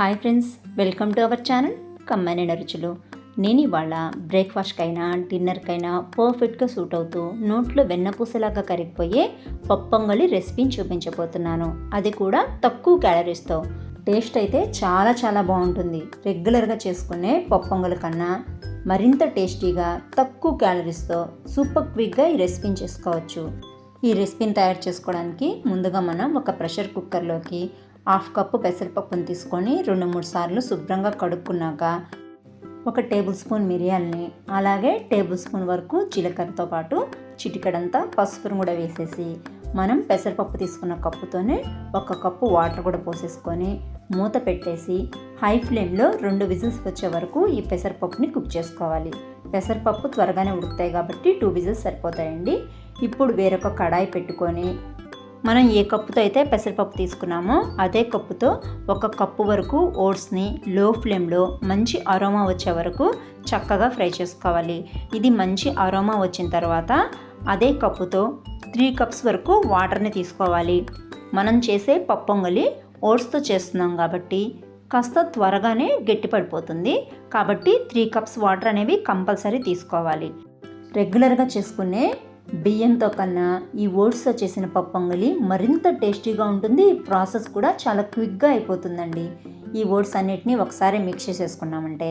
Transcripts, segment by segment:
Hi friends, welcome to our channel Kammanaina Ruchulu. నేను ఇవాళ బ్రేక్ఫాస్ట్కైనా డిన్నర్కైనా పర్ఫెక్ట్గా సూట్ అవుతూ నోట్లో వెన్నపూసలాగా కరిగిపోయే పప్పొంగలి రెసిపీని చూపించబోతున్నాను. అది కూడా తక్కువ క్యాలరీస్తో. టేస్ట్ అయితే చాలా చాలా బాగుంటుంది. రెగ్యులర్గా చేసుకునే పప్పొంగలి కన్నా మరింత టేస్టీగా తక్కువ క్యాలరీస్తో సూపర్ క్విక్గా ఈ రెసిపీని చేసుకోవచ్చు. ఈ రెసిపీని తయారు చేసుకోవడానికి ముందుగా మనం ఒక ప్రెషర్ కుక్కర్లోకి 1/2 కప్పు పెసరపప్పును తీసుకొని 2-3 సార్లు శుభ్రంగా కడుక్కున్నాక 1 టేబుల్ స్పూన్ మిరియాలని, అలాగే టేబుల్ స్పూన్ వరకు జీలకర్రతో పాటు చిటికెడంతా పసుపును కూడా వేసేసి మనం పెసరపప్పు తీసుకున్న కప్పుతోనే 1 కప్పు వాటర్ కూడా పోసేసుకొని మూత పెట్టేసి హై ఫ్లేమ్లో 2 విజిల్స్ వచ్చే వరకు ఈ పెసరపప్పుని కుక్ చేసుకోవాలి. పెసరపప్పు త్వరగానే ఉడుకుతాయి కాబట్టి 2 విజిల్స్ సరిపోతాయండి. ఇప్పుడు వేరొక కడాయి పెట్టుకొని మనం ఏ కప్పుతో అయితే పెసరపప్పు తీసుకున్నామో అదే కప్పుతో 1 కప్పు వరకు ఓట్స్ని లో ఫ్లేమ్లో మంచి అరోమా వచ్చే వరకు చక్కగా ఫ్రై చేసుకోవాలి. ఇది మంచి అరోమా వచ్చిన తర్వాత అదే కప్పుతో 3 కప్స్ వరకు వాటర్ని తీసుకోవాలి. మనం చేసే పప్పొంగలి ఓట్స్తో చేస్తున్నాం కాబట్టి కాస్త త్వరగానే గట్టిపడిపోతుంది. కాబట్టి 3 కప్స్ వాటర్ అనేవి కంపల్సరీ తీసుకోవాలి. రెగ్యులర్గా చేసుకునే బియ్యంతో కన్నా ఈ ఓట్స్తో చేసిన పప్పొంగలి మరింత టేస్టీగా ఉంటుంది. ప్రాసెస్ కూడా చాలా క్విక్గా అయిపోతుందండి. ఈ ఓట్స్ అన్నిటిని ఒకసారి మిక్స్ చేసేసుకున్నామంటే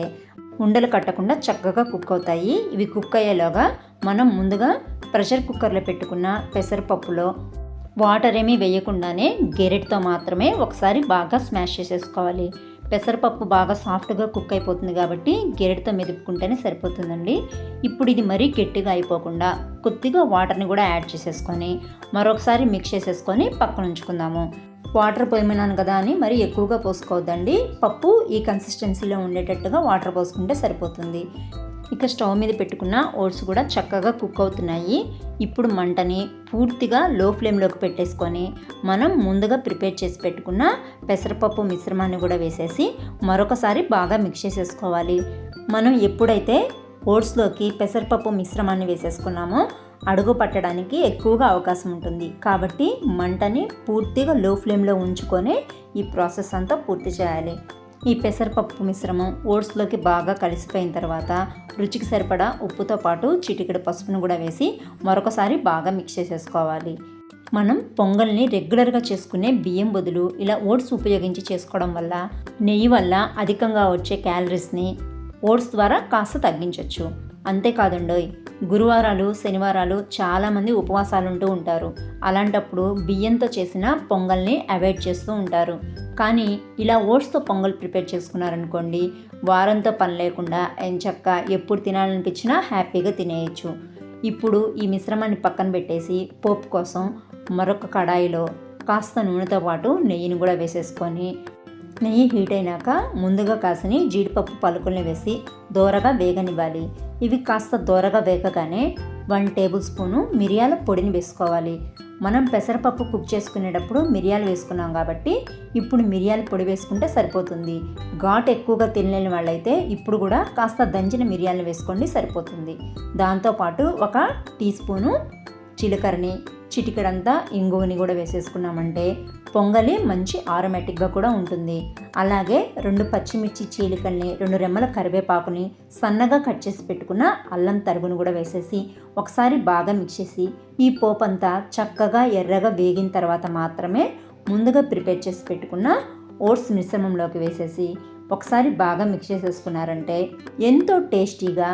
ఉండలు కట్టకుండా చక్కగా కుక్ అవుతాయి. ఇవి కుక్ అయ్యేలాగా మనం ముందుగా ప్రెషర్ కుక్కర్లో పెట్టుకున్న పెసరపప్పులో వాటర్ ఏమీ వేయకుండానే గెరెట్తో మాత్రమే ఒకసారి బాగా స్మాష్ చేసేసుకోవాలి. పెసరపప్పు బాగా సాఫ్ట్గా కుక్ అయిపోతుంది కాబట్టి గెరెట్తో మెదుపుకుంటేనే సరిపోతుందండి. ఇప్పుడు ఇది మరీ గట్టిగా అయిపోకుండా కొద్దిగా వాటర్ని కూడా యాడ్ చేసేసుకొని మరొకసారి మిక్స్ చేసేసుకొని పక్కన ఉంచుకుందాము. వాటర్ పోయమన్నాను కదా అని మరీ ఎక్కువగా పోసుకోవద్దండి. పప్పు ఈ కన్సిస్టెన్సీలో ఉండేటట్టుగా వాటర్ పోసుకుంటే సరిపోతుంది. ఇక స్టవ్ మీద పెట్టుకున్న ఓట్స్ కూడా చక్కగా కుక్ అవుతున్నాయి. ఇప్పుడు మంటని పూర్తిగా లో ఫ్లేమ్లోకి పెట్టేసుకొని మనం ముందుగా ప్రిపేర్ చేసి పెట్టుకున్న పెసరపప్పు మిశ్రమాన్ని కూడా వేసేసి మరొకసారి బాగా మిక్స్ చేసేసుకోవాలి. మనం ఎప్పుడైతే ఓట్స్లోకి పెసరపప్పు మిశ్రమాన్ని వేసేసుకున్నామో అడుగు పట్టడానికి ఎక్కువగా అవకాశం ఉంటుంది. కాబట్టి మంటని పూర్తిగా లో ఫ్లేమ్లో ఉంచుకొని ఈ ప్రాసెస్ అంతా పూర్తి చేయాలి. ఈ పెసరపప్పు మిశ్రమం ఓట్స్లోకి బాగా కలిసిపోయిన తర్వాత రుచికి సరిపడా ఉప్పుతో పాటు చిటికెడు పసుపును కూడా వేసి మరొకసారి బాగా మిక్స్ చేసేసుకోవాలి. మనం పొంగల్ని రెగ్యులర్గా చేసుకునే బియ్యం బదులు ఇలా ఓట్స్ ఉపయోగించి చేసుకోవడం వల్ల నెయ్యి వల్ల అధికంగా వచ్చే క్యాలరీస్ని ఓట్స్ ద్వారా కాస్త తగ్గించవచ్చు. అంతేకాదండోయ్, గురువారాలు శనివారాలు చాలామంది ఉపవాసాలు ఉంటూ ఉంటారు. అలాంటప్పుడు బియ్యంతో చేసిన పొంగల్ని అవాయిడ్ చేస్తూ ఉంటారు. కానీ ఇలా ఓట్స్తో పొంగల్ ప్రిపేర్ చేసుకున్నారనుకోండి, వారంతో పని లేకుండా ఎంచక్కా ఎప్పుడు తినాలనిపించినా హ్యాపీగా తినేయచ్చు. ఇప్పుడు ఈ మిశ్రమాన్ని పక్కన పెట్టేసి పోపు కోసం మరొక కడాయిలో కాస్త నూనెతో పాటు నెయ్యిని కూడా వేసేసుకొని నెయ్యి హీట్ అయినాక ముందుగా కాసిన జీడిపప్పు పలుకుల్ని వేసి దోరగా వేగనివ్వాలి. ఇవి కాస్త దోరగా వేగగానే 1 టేబుల్ స్పూను మిరియాల పొడిని వేసుకోవాలి. మనం పెసరపప్పు కుక్ చేసుకునేటప్పుడు మిరియాలు వేసుకున్నాం కాబట్టి ఇప్పుడు మిరియాల పొడి వేసుకుంటే సరిపోతుంది. ఘాటు ఎక్కువగా తినలేని వాళ్ళైతే ఇప్పుడు కూడా కాస్త దంచిన మిరియాలను వేసుకోండి, సరిపోతుంది. దాంతోపాటు 1 టీ స్పూను జీలకర్రని, చిటికెడంతా ఇంగువని కూడా వేసేసుకున్నామంటే పొంగలి మంచి ఆరోమేటిక్గా కూడా ఉంటుంది. అలాగే 2 పచ్చిమిర్చి చీలికల్ని, 2 రెమ్మల కరివేపాకుని, సన్నగా కట్ చేసి పెట్టుకున్న అల్లం తరుగును కూడా వేసేసి ఒకసారి బాగా మిక్స్ చేసి ఈ పోపంతా చక్కగా ఎర్రగా వేగిన తర్వాత మాత్రమే ముందుగా ప్రిపేర్ చేసి పెట్టుకున్న ఓట్స్ మిశ్రమంలోకి వేసేసి ఒకసారి బాగా మిక్స్ చేసేసుకున్నారంటే ఎంతో టేస్టీగా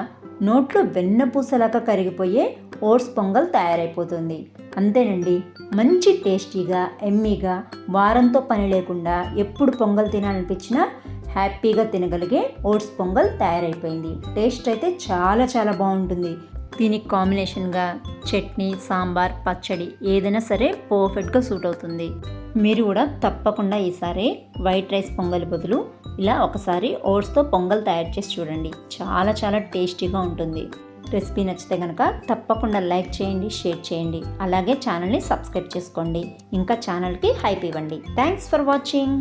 నోట్లో వెన్నపూసలాగా కరిగిపోయే ఓట్స్ పొంగల్ తయారైపోతుంది. అంతేనండి, మంచి టేస్టీగా ఎమ్మీగా వారంతో పని లేకుండా ఎప్పుడు పొంగల్ తినాలనిపించినా హ్యాపీగా తినగలిగే ఓట్స్ పొంగల్ తయారైపోయింది. టేస్ట్ అయితే చాలా చాలా బాగుంటుంది. దీనికి కాంబినేషన్గా చట్నీ, సాంబార్, పచ్చడి ఏదైనా సరే పర్ఫెక్ట్గా సూట్ అవుతుంది. మీరు కూడా తప్పకుండా ఈసారి వైట్ రైస్ పొంగల్ బదులు ఇలా ఒకసారి ఓట్స్తో పొంగల్ తయారు చేసి చూడండి. చాలా చాలా టేస్టీగా ఉంటుంది. రెసిపీ నచ్చితే కనుక తప్పకుండా లైక్ చేయండి, షేర్ చేయండి. అలాగే ఛానల్ని సబ్స్క్రైబ్ చేసుకోండి. ఇంకా ఛానల్కి హైప్ ఇవ్వండి. Thanks for watching.